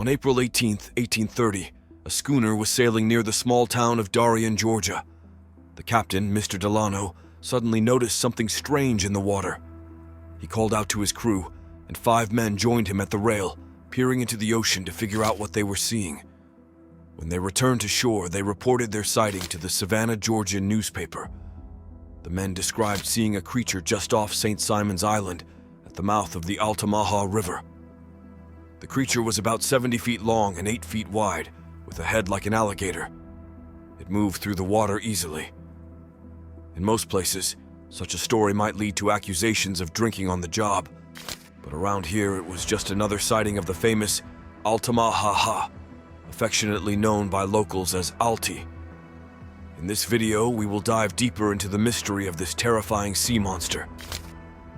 On April 18, 1830, a schooner was sailing near the small town of Darien, Georgia. The captain, Mr. Delano, suddenly noticed something strange in the water. He called out to his crew, and 5 men joined him at the rail, peering into the ocean to figure out what they were seeing. When they returned to shore, they reported their sighting to the Savannah, Georgia newspaper. The men described seeing a creature just off St. Simon's Island at the mouth of the Altamaha River. The creature was about 70 feet long and 8 feet wide, with a head like an alligator. It moved through the water easily. In most places, such a story might lead to accusations of drinking on the job, but around here it was just another sighting of the famous Altamaha-ha, affectionately known by locals as Alti. In this video, we will dive deeper into the mystery of this terrifying sea monster.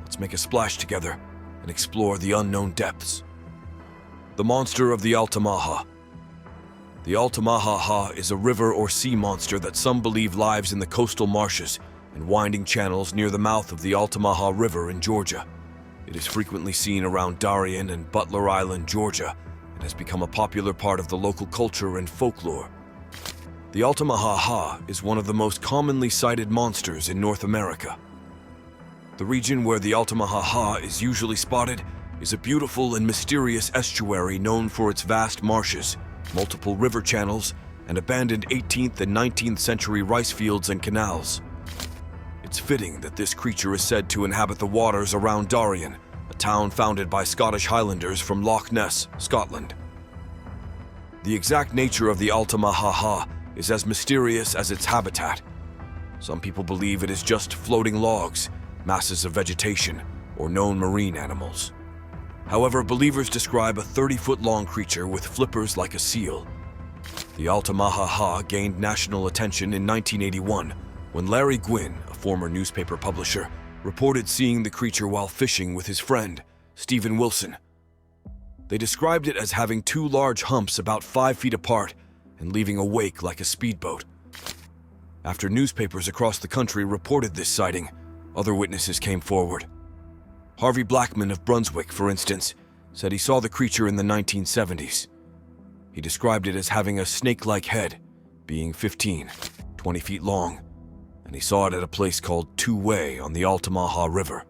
Let's make a splash together and explore the unknown depths. The monster of the Altamaha. The Altamaha-ha is a river or sea monster that some believe lives in the coastal marshes and winding channels near the mouth of the Altamaha River in Georgia. It is frequently seen around Darien and Butler Island, Georgia, and has become a popular part of the local culture and folklore. The Altamaha-ha is one of the most commonly sighted monsters in North America. The region where the Altamaha-ha is usually spotted is a beautiful and mysterious estuary known for its vast marshes, multiple river channels, and abandoned 18th and 19th century rice fields and canals. It's fitting that this creature is said to inhabit the waters around Darien, a town founded by Scottish Highlanders from Loch Ness, Scotland. The exact nature of the Altamaha-ha is as mysterious as its habitat. Some people believe it is just floating logs, masses of vegetation, or known marine animals. However, believers describe a 30-foot-long creature with flippers like a seal. The Altamaha-ha gained national attention in 1981 when Larry Gwynn, a former newspaper publisher, reported seeing the creature while fishing with his friend, Stephen Wilson. They described it as having 2 large humps about 5 feet apart and leaving a wake like a speedboat. After newspapers across the country reported this sighting, other witnesses came forward. Harvey Blackman of Brunswick, for instance, said he saw the creature in the 1970s. He described it as having a snake-like head, being 15, 20 feet long, and he saw it at a place called Two-Way on the Altamaha River.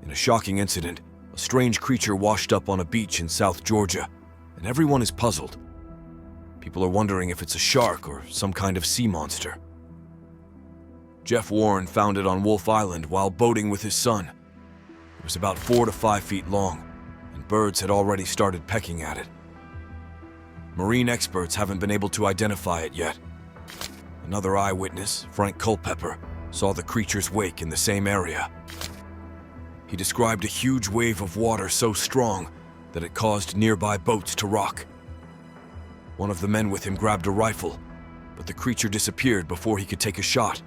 In a shocking incident, a strange creature washed up on a beach in South Georgia, and everyone is puzzled. People are wondering if it's a shark or some kind of sea monster. Jeff Warren found it on Wolf Island while boating with his son. It was about 4 to 5 feet long, and birds had already started pecking at it. Marine experts haven't been able to identify it yet. Another eyewitness, Frank Culpepper, saw the creature's wake in the same area. He described a huge wave of water so strong that it caused nearby boats to rock. One of the men with him grabbed a rifle, but the creature disappeared before he could take a shot.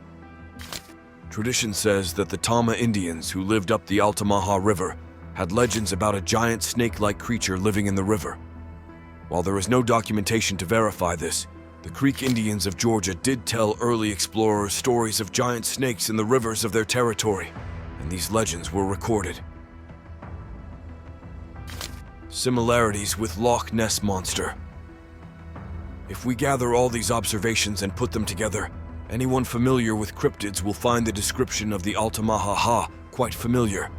Tradition says that the Tama Indians who lived up the Altamaha River had legends about a giant snake-like creature living in the river. While there is no documentation to verify this, the Creek Indians of Georgia did tell early explorers stories of giant snakes in the rivers of their territory, and these legends were recorded. Similarities with Loch Ness Monster. If we gather all these observations and put them together, anyone familiar with cryptids will find the description of the Altamaha-ha quite familiar.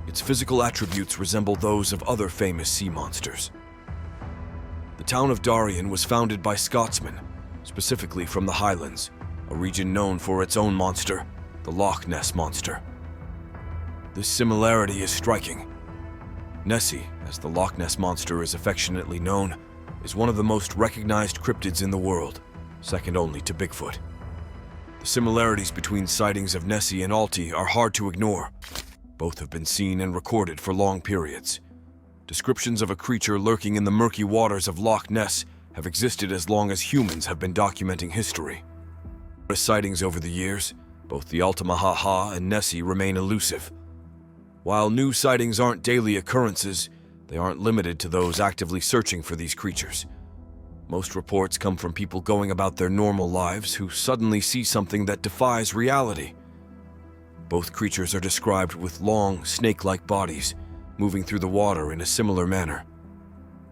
Its physical attributes resemble those of other famous sea monsters. The town of Darien was founded by Scotsmen, specifically from the Highlands, a region known for its own monster, the Loch Ness Monster. This similarity is striking. Nessie, as the Loch Ness Monster is affectionately known, is one of the most recognized cryptids in the world, second only to Bigfoot. The similarities between sightings of Nessie and Alti are hard to ignore. Both have been seen and recorded for long periods. Descriptions of a creature lurking in the murky waters of Loch Ness have existed as long as humans have been documenting history. With sightings over the years, both the Altamaha-ha and Nessie remain elusive. While new sightings aren't daily occurrences, they aren't limited to those actively searching for these creatures. Most reports come from people going about their normal lives who suddenly see something that defies reality. Both creatures are described with long, snake-like bodies, moving through the water in a similar manner.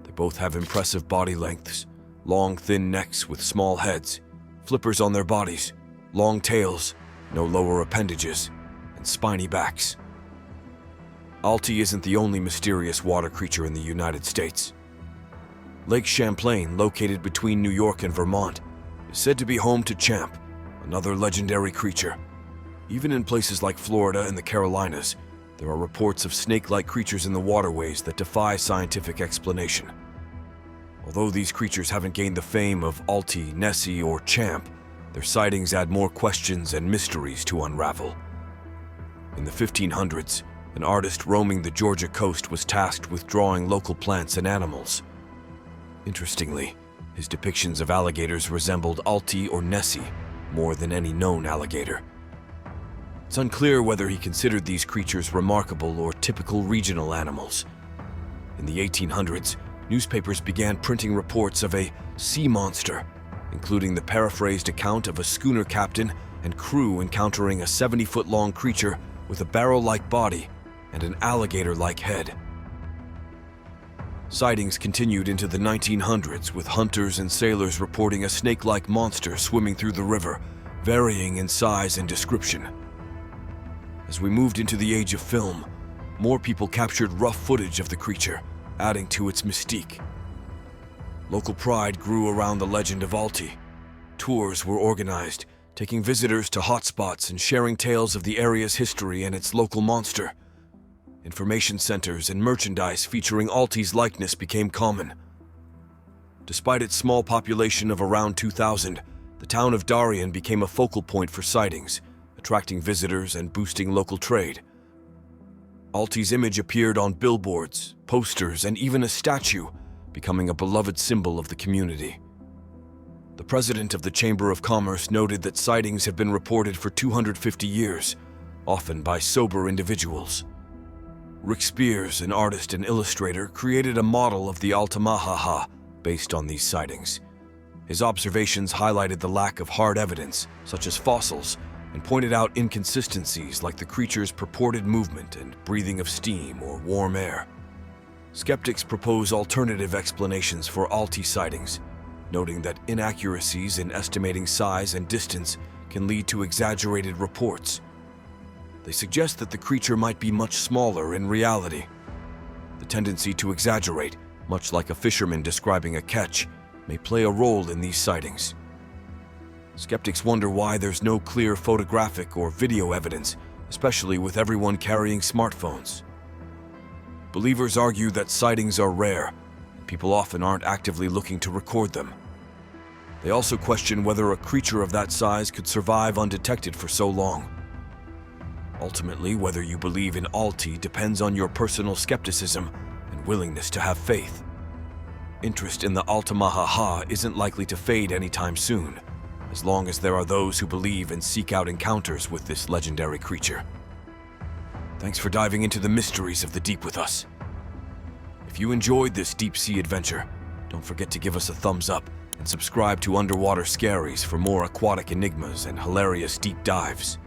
They Both have impressive body lengths, long thin necks with small heads, flippers on their bodies, long tails, no lower appendages, and spiny backs. Alti isn't the only mysterious water creature in the United States. Lake Champlain, located between New York and Vermont, is said to be home to Champ, another legendary creature. Even in places like Florida and the Carolinas, there are reports of snake-like creatures in the waterways that defy scientific explanation. Although these creatures haven't gained the fame of Alti, Nessie, or Champ, their sightings add more questions and mysteries to unravel. In the 1500s, an artist roaming the Georgia coast was tasked with drawing local plants and animals. Interestingly, his depictions of alligators resembled Alti or Nessie more than any known alligator. It's unclear whether he considered these creatures remarkable or typical regional animals. In the 1800s, newspapers began printing reports of a sea monster, including the paraphrased account of a schooner captain and crew encountering a 70-foot-long creature with a barrel-like body and an alligator-like head. Sightings continued into the 1900s, with hunters and sailors reporting a snake-like monster swimming through the river, varying in size and description. As we moved into the age of film, more people captured rough footage of the creature, adding to its mystique. Local pride grew around the legend of Alti. Tours were organized, taking visitors to hotspots and sharing tales of the area's history and its local monster. Information centers and merchandise featuring Alti's likeness became common. Despite its small population of around 2,000, the town of Darien became a focal point for sightings, attracting visitors and boosting local trade. Alti's image appeared on billboards, posters, and even a statue, becoming a beloved symbol of the community. The president of the Chamber of Commerce noted that sightings have been reported for 250 years, often by sober individuals. Rick Spears, an artist and illustrator, created a model of the Altamaha-ha based on these sightings. His observations highlighted the lack of hard evidence, such as fossils, and pointed out inconsistencies like the creature's purported movement and breathing of steam or warm air. Skeptics propose alternative explanations for Alti sightings, noting that inaccuracies in estimating size and distance can lead to exaggerated reports. They suggest that the creature might be much smaller in reality. The tendency to exaggerate, much like a fisherman describing a catch, may play a role in these sightings. Skeptics wonder why there's no clear photographic or video evidence, especially with everyone carrying smartphones. Believers argue that sightings are rare, and people often aren't actively looking to record them. They also question whether a creature of that size could survive undetected for so long. Ultimately, whether you believe in Alti depends on your personal skepticism and willingness to have faith. Interest in the Altamaha-ha isn't likely to fade anytime soon, as long as there are those who believe and seek out encounters with this legendary creature. Thanks for diving into the mysteries of the deep with us. If you enjoyed this deep-sea adventure, don't forget to give us a thumbs up and subscribe to Underwater Scaries for more aquatic enigmas and hilarious deep dives.